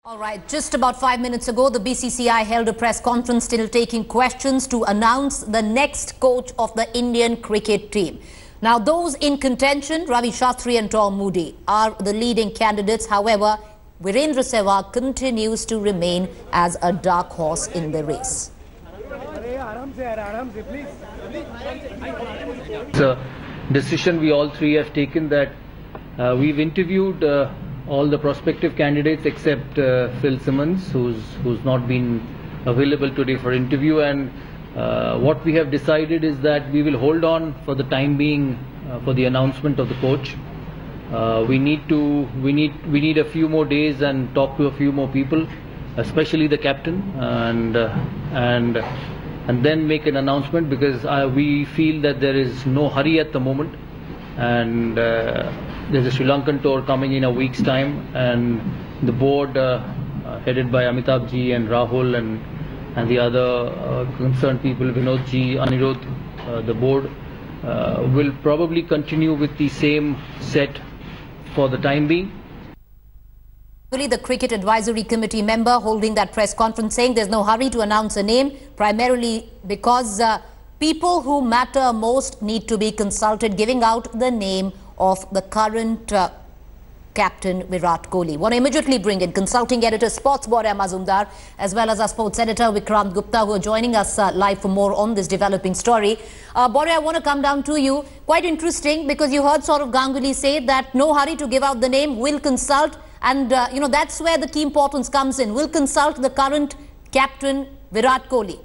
All right, just about 5 minutes ago, the BCCI held a press conference still taking questions to announce the next coach of the Indian cricket team. Now, those in contention, Ravi Shastri and Tom Moody, are the leading candidates. However, Virendra Sehwag continues to remain as a dark horse in the race. It's a decision we all three have taken that we've interviewed all the prospective candidates except Phil Simmons, who's not been available today for interview, and what we have decided is that we will hold on for the time being for the announcement of the coach. We need a few more days and talk to a few more people, especially the captain, and then make an announcement, because we feel that there is no hurry at the moment, and there's a Sri Lankan tour coming in a week's time, and the board headed by Amitabh ji and Rahul and the other concerned people, Vinod ji, Anirudh, the board will probably continue with the same set for the time being. The Cricket Advisory Committee member holding that press conference saying there's no hurry to announce a name, primarily because people who matter most need to be consulted, giving out the name of the current captain Virat Kohli. Want to immediately bring in consulting editor Sports Borya Mazumdar, as well as our sports editor Virat Gupta, who are joining us live for more on this developing story. Borya, I want to come down to you. Quite interesting, because you heard Sourav Ganguly say that no hurry to give out the name, will consult, and that's where the key importance comes in. Will consult the current captain Virat Kohli.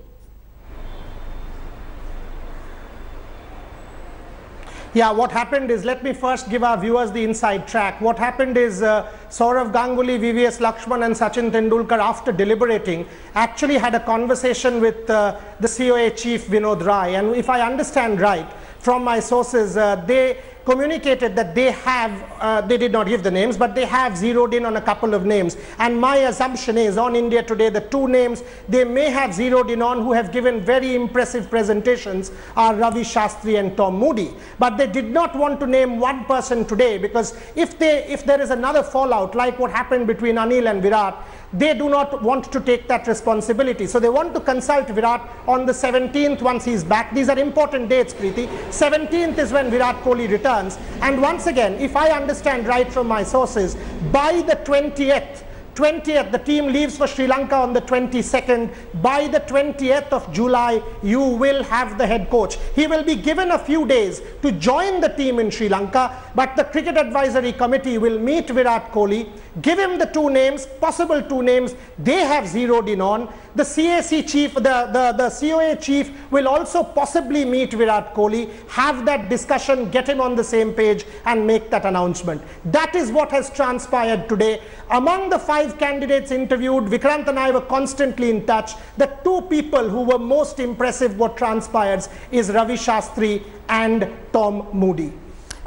Yeah, what happened is, let me first give our viewers the inside track. What happened is Sourav Ganguly, VVS Lakshman and Sachin Tendulkar, after deliberating, actually had a conversation with the COA chief Vinod Rai. And if I understand right, from my sources, they communicated that they did not give the names, but they have zeroed in on a couple of names. And my assumption is, on India Today, the two names they may have zeroed in on, who have given very impressive presentations, are Ravi Shastri and Tom Moody. But they did not want to name one person today, because if there is another fallout, like what happened between Anil and Virat, they do not want to take that responsibility. So they want to consult Virat on the 17th once he's back. These are important dates, Preeti. 17th is when Virat Kohli returns. And once again, if I understand right from my sources, by the 20th, the team leaves for Sri Lanka on the 22nd. By the 20th of July, you will have the head coach. He will be given a few days to join the team in Sri Lanka, but the Cricket Advisory Committee will meet Virat Kohli, give him the two names, possible two names they have zeroed in on. The CAC chief, the COA chief will also possibly meet Virat Kohli, have that discussion, get him on the same page and make that announcement. That is what has transpired today. Among the 5 candidates interviewed, Vikrant and I were constantly in touch. The two people who were most impressive what transpires is Ravi Shastri and Tom Moody.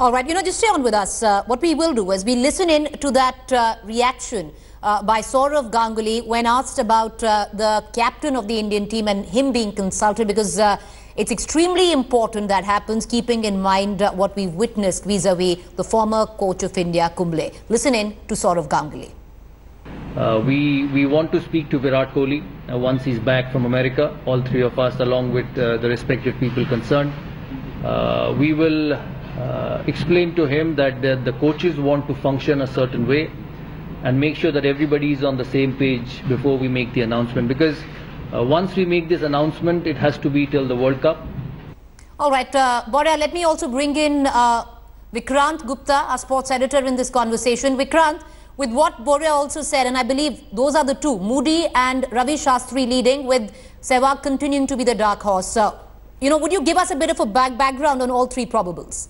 All right, just stay on with us. What we will do is we listen in to that reaction by Sourav Ganguly when asked about the captain of the Indian team and him being consulted, because it's extremely important that happens, keeping in mind what we've witnessed vis-a-vis the former coach of India, Kumble. Listen in to Sourav Ganguly. We want to speak to Virat Kohli once he's back from America, all three of us, along with the respective people concerned. We will explain to him that the coaches want to function a certain way and make sure that everybody is on the same page before we make the announcement, because once we make this announcement, it has to be till the World Cup. All right, Borya, let me also bring in Vikrant Gupta, our sports editor, in this conversation. Vikrant, with what Borya also said, and I believe those are the two, Moody and Ravi Shastri leading, with Sehwag continuing to be the dark horse. So, would you give us a bit of a background on all three probables?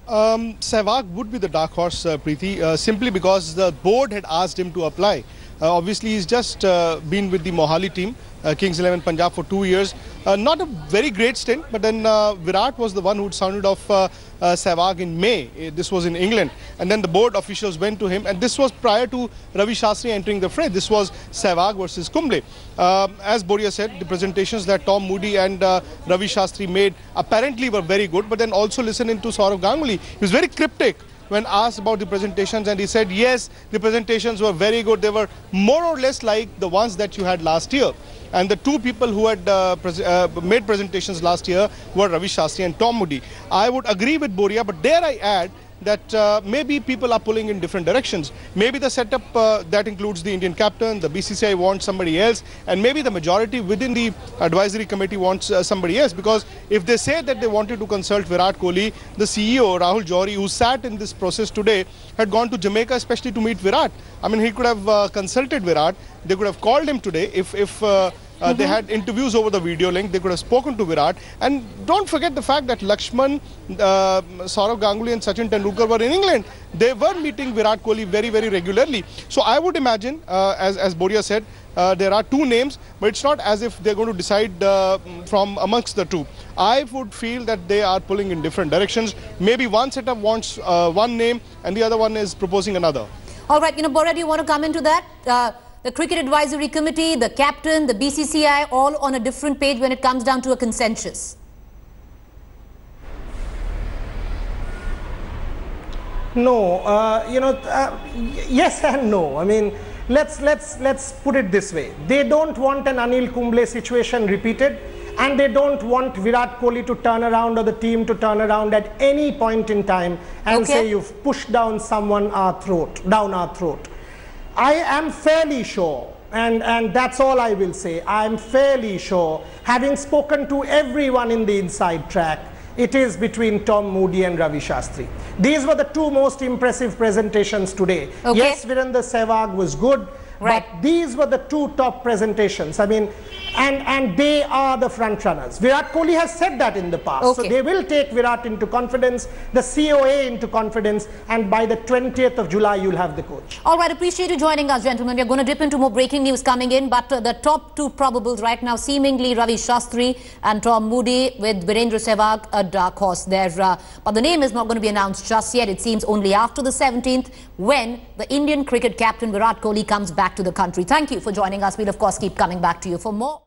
Sehwag would be the dark horse, Preeti, simply because the board had asked him to apply. Obviously, he's just been with the Mohali team, Kings 11 Punjab, for 2 years. Not a very great stint, but then Virat was the one who sounded off Sehwag in May. This was in England. And then the board officials went to him, and this was prior to Ravi Shastri entering the fray. This was Sehwag versus Kumble. As Borya said, the presentations that Tom Moody and Ravi Shastri made apparently were very good, but then also listening to Sourav Ganguly, he was very cryptic when asked about the presentations, and he said, yes, the presentations were very good. They were more or less like the ones that you had last year. And the two people who had made presentations last year were Ravi Shastri and Tom Moody. I would agree with Boria, but dare I add that maybe people are pulling in different directions. Maybe the setup that includes the Indian captain, the BCCI wants somebody else, and maybe the majority within the advisory committee wants somebody else. Because if they say that they wanted to consult Virat Kohli, the CEO, Rahul Johri, who sat in this process today, had gone to Jamaica especially to meet Virat. I mean, he could have consulted Virat. They could have called him today if they had interviews over the video link. They could have spoken to Virat. And don't forget the fact that Lakshman, Sourav Ganguly and Sachin Tendulkar were in England. They were meeting Virat Kohli very, very regularly. So I would imagine, as Boria said, there are two names, but it's not as if they're going to decide from amongst the two. I would feel that they are pulling in different directions. Maybe one setup wants one name and the other one is proposing another. All right, Boria, do you want to come into that? The Cricket Advisory Committee, the captain, the BCCI, all on a different page when it comes down to a consensus. No, yes and no. I mean, let's put it this way. They don't want an Anil Kumble situation repeated, and they don't want Virat Kohli to turn around or the team to turn around at any point in time and say you've pushed down down our throat. I am fairly sure, and that's all I will say, I am fairly sure, having spoken to everyone in the inside track, it is between Tom Moody and Ravi Shastri. These were the two most impressive presentations today. Yes, Virender Sehwag was good, but these were the two top presentations. I mean, and they are the front runners. Virat Kohli has said that in the past. So they will take Virat into confidence, the COA into confidence, and by the 20th of July, you'll have the coach. All right, appreciate you joining us, gentlemen. We're going to dip into more breaking news coming in, but the top two probables right now, seemingly Ravi Shastri and Tom Moody, with Virender Sehwag a dark horse there. But the name is not going to be announced just yet. It seems only after the 17th, when the Indian cricket captain Virat Kohli comes back to the country. Thank you for joining us. We'll, of course, keep coming back to you for more.